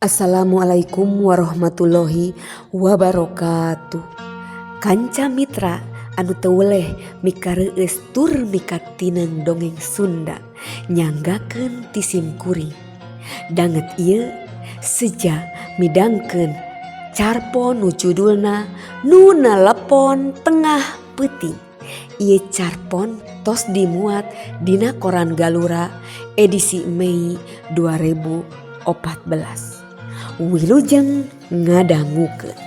Assalamualaikum warahmatullahi wabarakatuh. Kanca mitra anu teu weleh mikareueus tur mikatineng dongeng Sunda nyanggakeun ti sim kuring. Danget ieu seja midangkeun carpo nu judulna Nu Nalepon Tengah Peuting. Ieu carpon tos dimuat dina koran Galura edisi Mei 2014. Wilujeng ngadangukeun.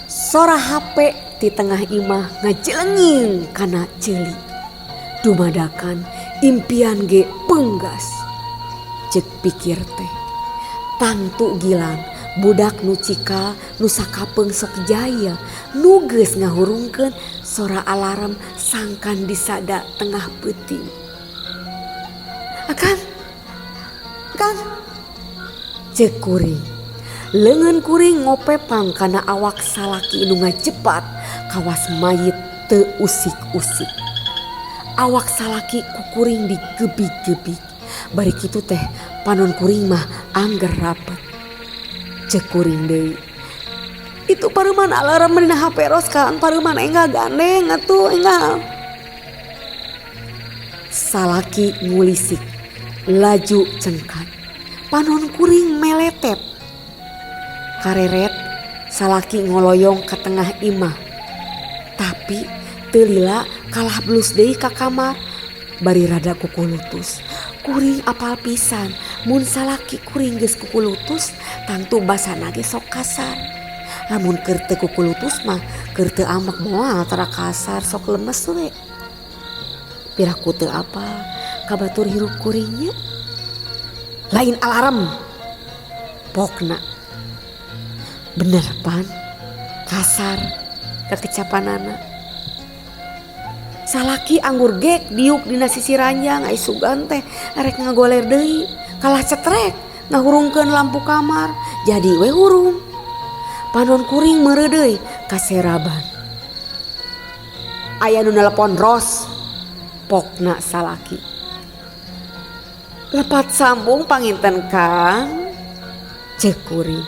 Sora HP di tengah imah ngajelenging kana ceuli. Dumadakan impian ge peunggas. Cek pikir teh. Tangtu Gilang budak nu cikal nu sakapeung sok jaya nu geus ngahurungkeun sora alarm sangkan disada tengah peuting. Akan cek kuring. Leungeun kuring ngopepang kana awak salaki nu ngajepat kawas mayit teu usik-usik. Awak salaki ku kuring digebik-gebik. Bari kitu teh panon kuring mah angger rapet. Cek kuring deui. Itu pareuman alarm dina HP Ros kan pareuman enggak gandeng atuh enggak. Salaki ngulisik laju cengkat. Panon kuring meletet. Kareret salaki ngoloyong ke tengah imah. Tapi teu lila kalah blus deui ka kamar. Bari rada kukulutus. Kuring apal pisan mun salaki kuring geus kukulutus tangtu basana ge sok kasar. Lamun keur teu kukulutus mah keur teu amak moal tara kasar sok lemes we. Piraku teu apal kabatur hirup kuringnya. Lain alarm pokna bener pan kasar kekecapanana. Salaki anggur gek diuk dina sisi ranjang ai sugan teh arek ngagoler deui kalah cetrek ngahurungkeun lampu kamar jadi we hurung. Panon kuring meureuh deui kaseraban. Aya nu nelpon Ros pokna salaki. Lepat sambung panginten Kang. Cek kuring.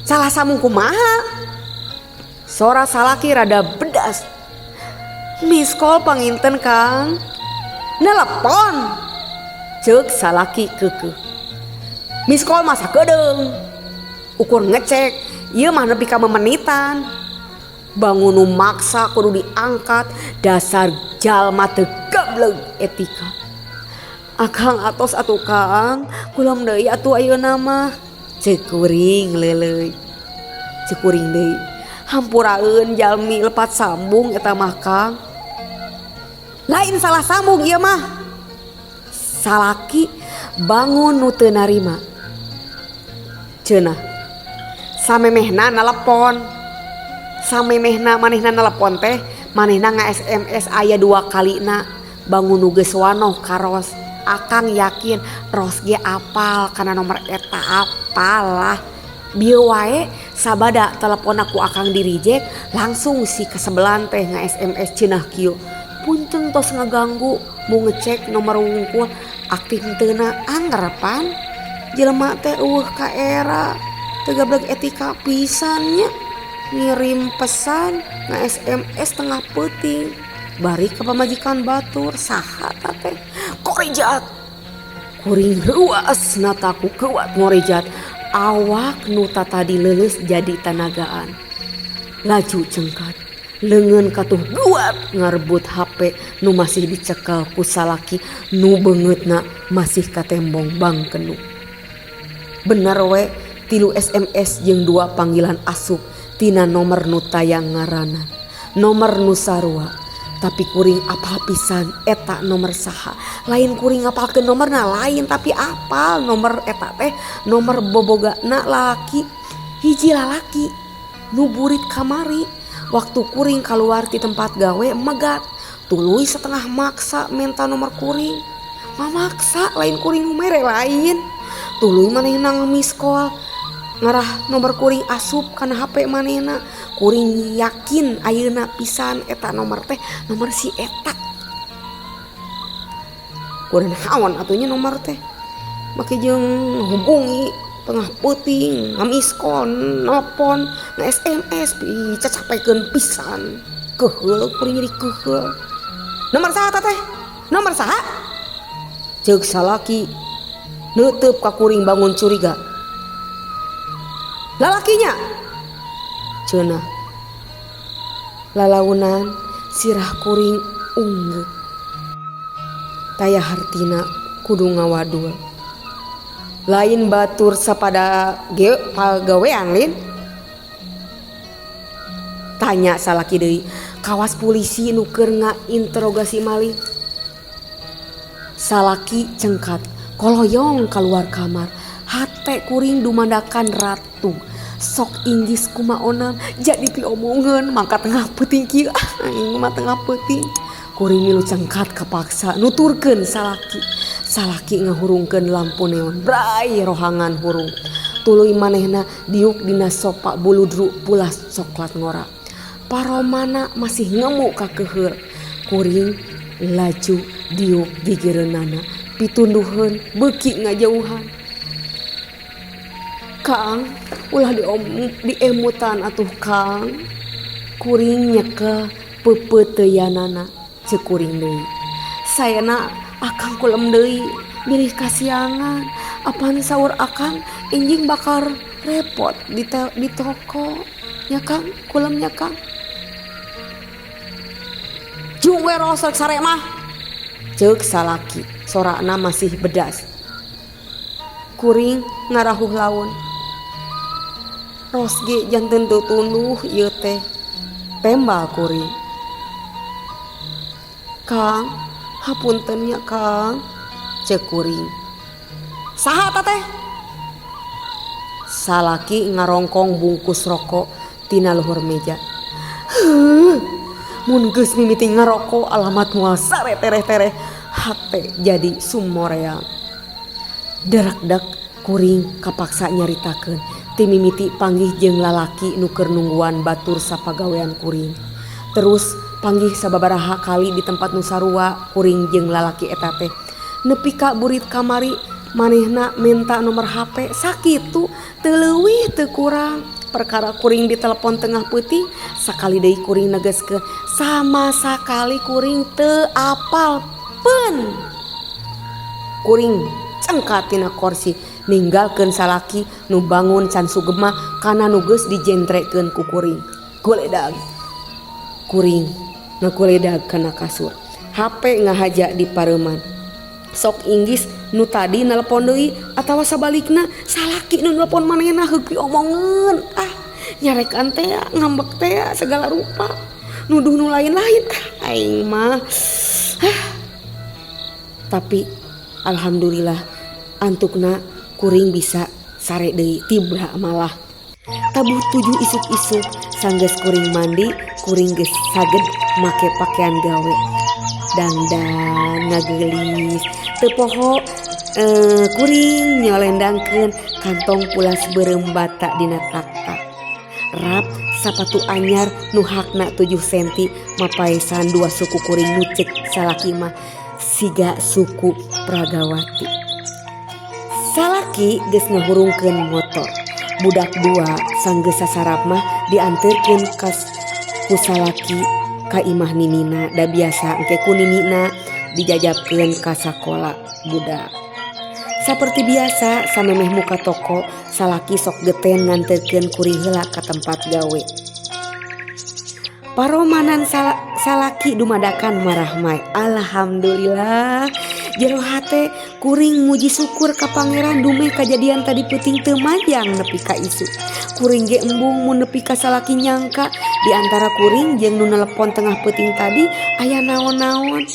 Salah sambung kumaha? Sora salaki rada bedas. Miss call panginten Kang. Nelepon. Cek salaki keukeuh. Miss call masa kedeung. Ukur ngecek, ieu mah nepi ka memenitan. Bangun nu maksa kudu diangkat, dasar jalma teu gableug etika. Akang atos atuh Kang, kulam deui atuh ayeuna mah. Ceuk kuring leuleuy. Ceuk kuring deui. Hampuraeun jalmi lepat sambung eta mah Kang. Lain salah sambung ieu mah. Salaki bangun nu teu narima. Ceunah. Samemehna nelepon. Samemehna manehna nelepon teh, manehna nga-SMS aya 2 kalina. Bangun nu geus wanoh ka Ros. Akang yakin Ros ge apal karena nomor eta apal lah. Bieu wae sabada telepon aku akang di reject langsung si kesebelan teh nge-SMS cenah kieu. Punten tos ngaganggu mau ngecek nomor wungkul aktif teuna anggarepan. Jelema teh ka era teu gablek etika pisannya. Ngirim pesan nge-SMS tengah peuting. Bari ke pamajikan batur saha teh korejat. Kuring ruas nataku kuat ngorejat. Awak nu tadi leuleus jadi tanagaan. Laju cengkat. Leungeun katuh guat ngarebut HP nu masih dicekel ku salaki nu beungeutna masih ka tembong bangkenu. Bener we 3 SMS jeung 2 panggilan asup tina nomor nu tayang ngaranna. Nomor nu sarua. Tapi kuring apal pisan eta nomor saha. Lain kuring apalkeun nomorna lain tapi apal nomor eta teh nomor bobogana lalaki. Hiji lalaki nu burit kamari. Waktu kuring keluar di tempat gawe megat. Tuluy setengah maksa minta nomor kuring. Mamaksa lain kuring nu mere lain. Tuluy manehna nge-miss call. Ngarah nomor kuring asup kana HP manehna. Kuring yakin ayeuna pisan eta nomor teh nomor si eta. kuring hawan atunya nomor teh make jeung hubungi tengah peuting ngamiskon nelpon nge-SMS cacapekeun pisan keheul kuring nyeri keheul nomor saha teh nomor saha ceuk salaki neuteup ka kuring bangun curiga lalakinya cenah lalaunan sirah kuring unggeuh taya hartina kudu ngawadul lain batur sapada pagawean lin tanya salaki deui kawas polisi nu keur ngainterogasi malih salaki cengkat koloyong keluar kamar hate kuring dumandakan ratu sok inggis kumaona jadi diomongeun mangka tengah peuting kieu aing mah tengah peuting kuring milu cengkat kapaksa nuturkeun salaki ngahurungkeun lampu neon brai rohangan hurung tuluy manehna diuk dina sopa buludru pulas coklat ngora paromana masih ngemu ka keheul kuring laju diuk digereunana pitunduheun beuki ngajauhan Kang ulah diemutan atuh Kang kuring nyeke pepeuteuyanana ceuk kuring deui sayana akang kulem deui milih kasiangan apan saur akang enjing bakal repot di toko nya Kang kulem nya Kang jung we rosok sare mah ceuk salaki sorana masih bedas kuring ngarahuh laun ros ge janten teu tunduh ieu teh tembal kuring Kang hapunten nya Kang ceuk kuring saha eta teh salaki ngarongkong bungkus rokok tina luhur meja mun geus mimiti ngarokok alamat moal sare tereh-tereh hate jadi sumoreang derak-dak kuring kapaksa nyaritakeun ti mimiti panggih jeung lalaki nu keur nungguan batur sapagawean kuring terus panggih sababaraha kali di tempat nu sarua kuring jeung lalaki eta teh nepi ka burit kamari manehna minta nomor HP sakitu teu leuwih teu kurang perkara kuring ditelepon tengah peuting sakali deui kuring negeskeun sama sakali kuring teu apal pun kuring cengkat tina kursi ninggalkeun salaki nu bangun can sugema kana nu geus dijentrekeun ku kuring goledag kuring ngagoledag kana kasur HP ngahaja di pareuman sok inggis nu tadi nelpon deui atawa sabalikna salaki nu nelpon manehna heuki omongeun nyarekan teh ngambek teh segala rupa nuduh nu lain-lain aing mah tapi alhamdulillah antukna kuring bisa sare deui tibra malah tabuh 7 isuk-isuk sanggeus kuring mandi kuring geus saged make pakaian gawe dandan ngageulis teu poho kuring nyolendangkeun kantong pulas beureum bata dina tak-tak rap sapatu anyar nu hakna 7 cm mapaesan 2 suku kuring nu ceuk salaki mah siga suku Pragawati salaki geus ngahurungkeun motor budak 2 sanggeus sasarap mah dianterkeun ku salaki ka imah ninina da biasa engke ku ninina dijajabkeun ka sakola budak saperti biasa samemeh muka toko salaki sok geten nganterkeun kuring heula ka tempat gawe paromanan salaki dumadakan marahmai alhamdulillah jero hate kuring muji syukur ka pangeran dumeh kajadian tadi peuting teu manjang nepi ka isu kuring ge embung mun nepi ka salaki nyangka di antara kuring jeung nu nelepon tengah peuting tadi aya naon-naon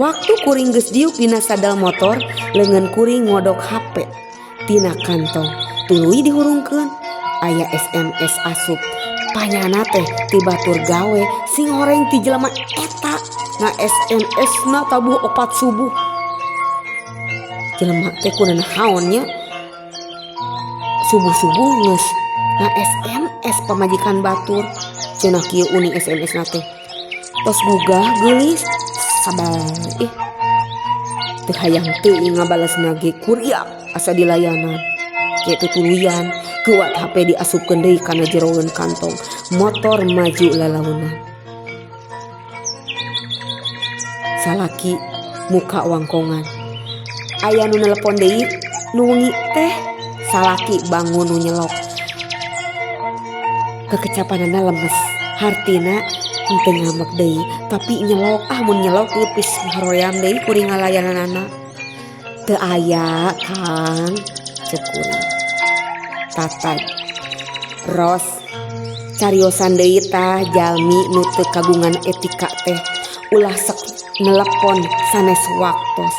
waktu kuring geus diuk dina sadal motor leungeun kuring ngodok HP tina kantong tuluy dihurungkeun aya SMS asup panyana teh ti batur gawe sing horeng ti jelema eta na SMS na tabuh 4 subuh jelema teh kunaon haonnya subuh-subuh geus na SMS pamajikan batur cenah kieu uning SMS na teh tos gugah geulis sabar teu hayang teuing ngabalasna ge kuriak asa dilayanan. Kitu tuluyan kuat HP diasupkeun deui kana jeroeun kantong. Motor maju lalaunan. Salaki muka wangkongan. Aya nu nelpon deui nu wengi teh. Salaki bangun nu nyelok. Kekecapanana lemes. Hartina henteu ngamek deui tapi nyelok mun nyelok geupis haroream deui kuring ngalayananana. Teu aya Kang cek kuring. Tatag Ros cariosan deui tah jalmi nu teu kagungan etika teh ulah sek nelepon sanes waktos.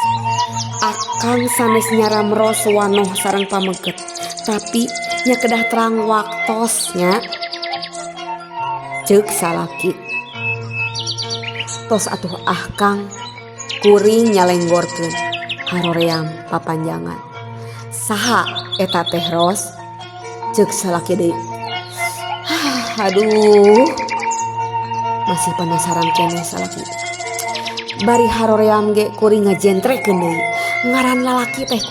Akang sanes nyaram Ros wanoh sareng pameuget tapi nya kedah terang waktosnya ceuk salaki. Tos atuh Kang kuring nyalenggorkeun haroream papanjangan. Saha eta teh Ros? Ceuk salaki deui. Aduh masih penasaran keneh salaki. Bari haroream ge kuring ngajentrekeun deui. Ngaran lalaki teh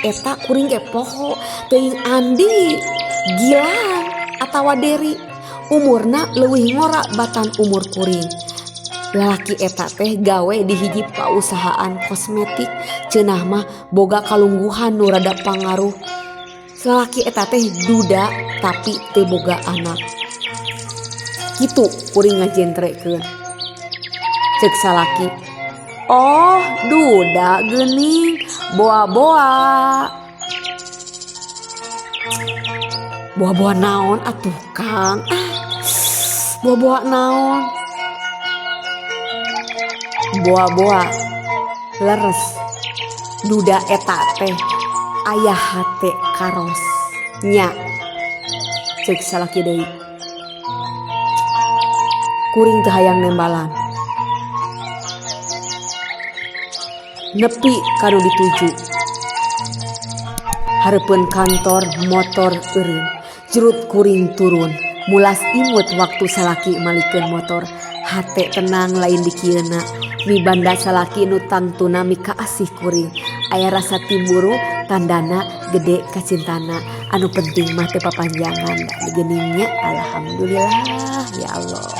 eta kuring ge poho teuing Andi, Gilang atawa Deri. Umurna leuwih ngora batan umur kuring. Lalaki eta teh gawe di hiji pausahaan kosmetik. Ceunah mah boga kalungguhan nu rada pangaruh. Lalaki eta teh duda tapi teu boga anak. Kitu kuring ngajentrekeun. Ceuk salaki. Oh, duda geuning, boa-boa. Boa-boa naon atuh Kang? Boa-boa naon? Boa-boa leres. Duda eta teh aya hate karos. Nya. Ceuk salaki deui. Kuring teu hayang nembalan. Nepi kanu dituju. Hareupeun kantor motor eureun. Jerut kuring turun. Mulas imut waktu salaki malikeun motor. Hate tenang lain dikieuna. Mibanda salaki nu tangtuna mika asih kuring. Aya rasa timburu tandana gede kacintana. Anu penting mah teu papanjangan digeuningnya. Alhamdulillah ya Allah.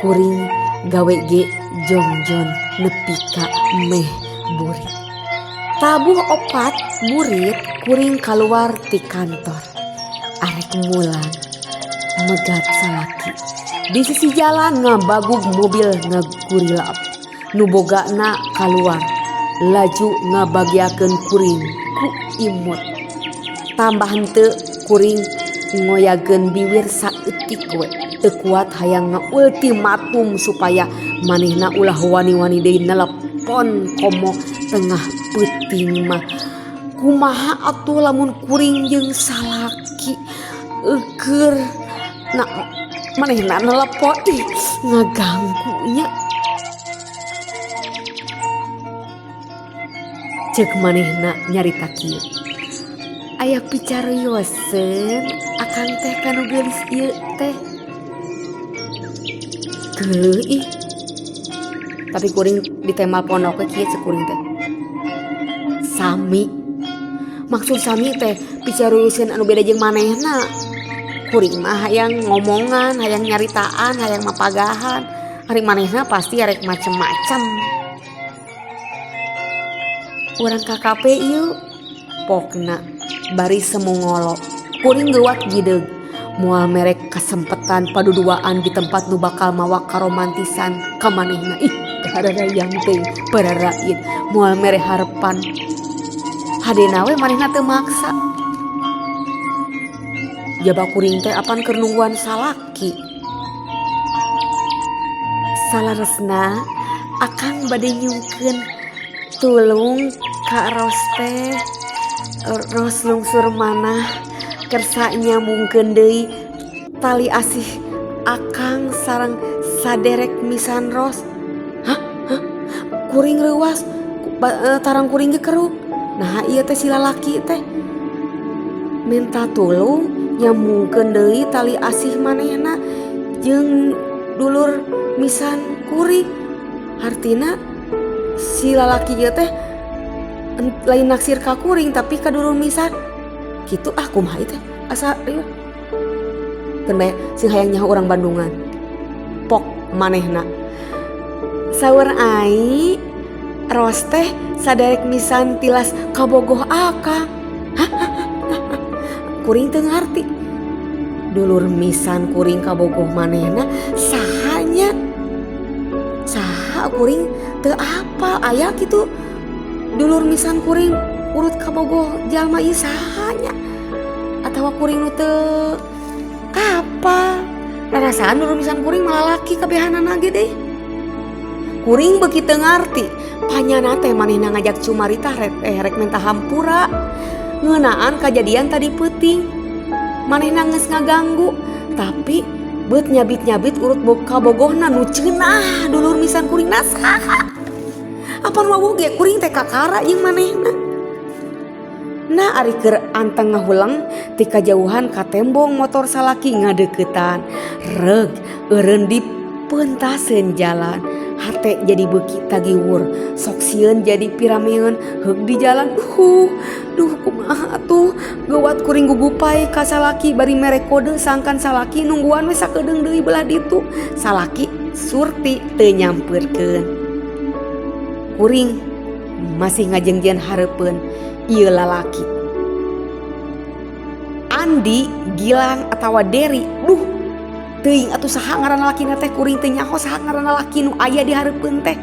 Kuring gawe ge jongjon nepi ka meh burit. Tabuh opat burit kuring kaluar ti kantor. Arek mulang megat salaki. Di sisi jalan ngabagug mobil ngagurilap. Nu bogana kaluar laju ngabagiakeun kuring ku imut. Tambah henteu kuring ngoyageun biwir saeutik we. Teu kuat hayang ngaultimatum supaya manehna ulah wani-wani deui nelepon komo tengah peuting mah. Kumaha atuh lamun kuring jeung salaki eukeur na manehna nelepon ngaganggunya. Ceuk manehna nyarita kieu. Aya picarioseun akang teh kanu geulis ieu teh. Geuleuh ih. Tapi kuring ditemal pondok kieu cek kuring teh. Sami. Maksud sami teh picarioseun anu beda jeung manehna. Kuring mah hayang ngomongan, hayang nyaritaan, hayang mapagahan. Ari manehna pasti arek macem-macem. Urang KKP ieu pokna bari semongolo. Kuring geuwat gideug. Moal merek kasempetan paduduaan di tempat nu bakal mawa karomantisan ka manehna. Ih, hararayang teh pararaid. Moal mere harepan. Hadena we manehna teu maksa. Jaba kuring teh apan keur nungguan salaki. Salaresna akang bade nyungkeun tulung ka Ros teh. Ros lungsur manah kersa nyambungkeun deui tali asih akang sareng saderek misan Ros. Hah? Kuring reuwas tarang kuring ge keruk. Nah ieu teh si lalaki teh minta tulung nyambungkeun deui tali asih manehna jeung dulur misan kuring. Hartina si lalaki ieu teh lain naksir ka kuring tapi ka dulur misan kitu kumaha teh asa riweuh keun bae sing hayang nyaho urang Bandungan pok manehna saur ai Ros teh saderek misan tilas kabogoh akang. Kuring teu ngarti dulur misan kuring kabogoh manehna sahanya saha kuring teu apal aya kitu dulur misan kuring urut kabogoh jalma ieu sahanya atawa kuring nu teu apal rarasaan dulur misan kuring malalaki kabehanana ge deui kuring beuki teu ngarti panyana teh manehna ngajak cumarita rek menta hampura ngeunaan kajadian tadi peuting manehna geus ngaganggu tapi beut nyabit-nyabit urut kabogohna nu ceunah dulur misan kuring nasaha apa nu ge kuring teh kakara jeung manehna nah ari keur anteng ngahulang ti kajauhan ka tembong motor salaki ngadeuketan reg eureun di peuntaseun jalan hate jadi beuki tagiwur sok sieun jadi pirameun heug di jalan duh kumaha atuh geuwat kuring gugupay ka salaki bari mere kode sangkan salaki nungguan we sakedeung deui belah ditu salaki surti teu nyampeurkeun kuring masih ngajengjeun hareupeun ieu lalaki Andi Gilang atawa Deri duh teuing atuh saha ngaranna lalakina teh kuring teu nyaho saha ngaranna lalaki nu aya di hareupeun teh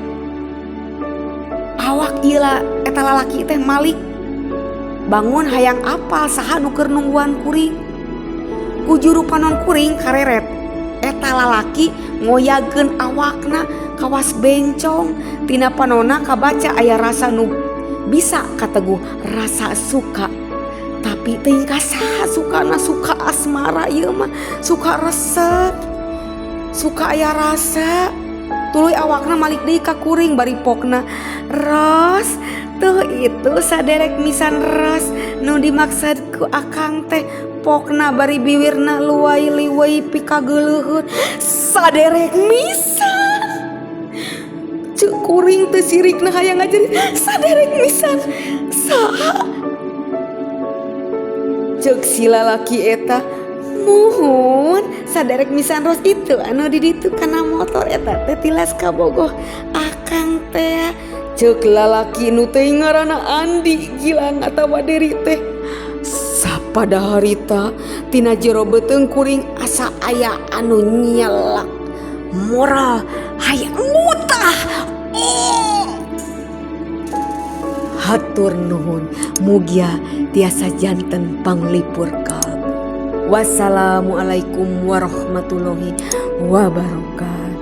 awak ieu eta lalaki teh Malik bangun hayang apal saha nu keur nungguan kuring ku juru panon kuring kareret eta lalaki ngoyageun awakna kawas bencong tina panonna kabaca aya rasa nu bisa kateguh rasa suka tapi teuing kasaha sukana suka asmara ieu mah suka resep suka aya rasa tuluy awakna malik deui ka kuring bari pokna Ros tuh itu saderek misan Ros nu dimaksud ku akang teh pokna bari biwirna luwai liwai pikageuleuheun saderek misan cuk kuring teu sirikna hayang ngajerit saderek misan saha cek si lalaki eta muhun saderek misan Ros itu anu di ditu kana motor eta teh tilas kabogoh akang teh cek lalaki nu teh ngaranna Andi Gilang atawa Deri teh sapada harita tina jero beuteung kuring asa aya anu nyelak moral hayang mutah hatur nuhun mugia tiasa janten panglipur kalbu. Wassalamualaikum warahmatullahi wabarakatuh.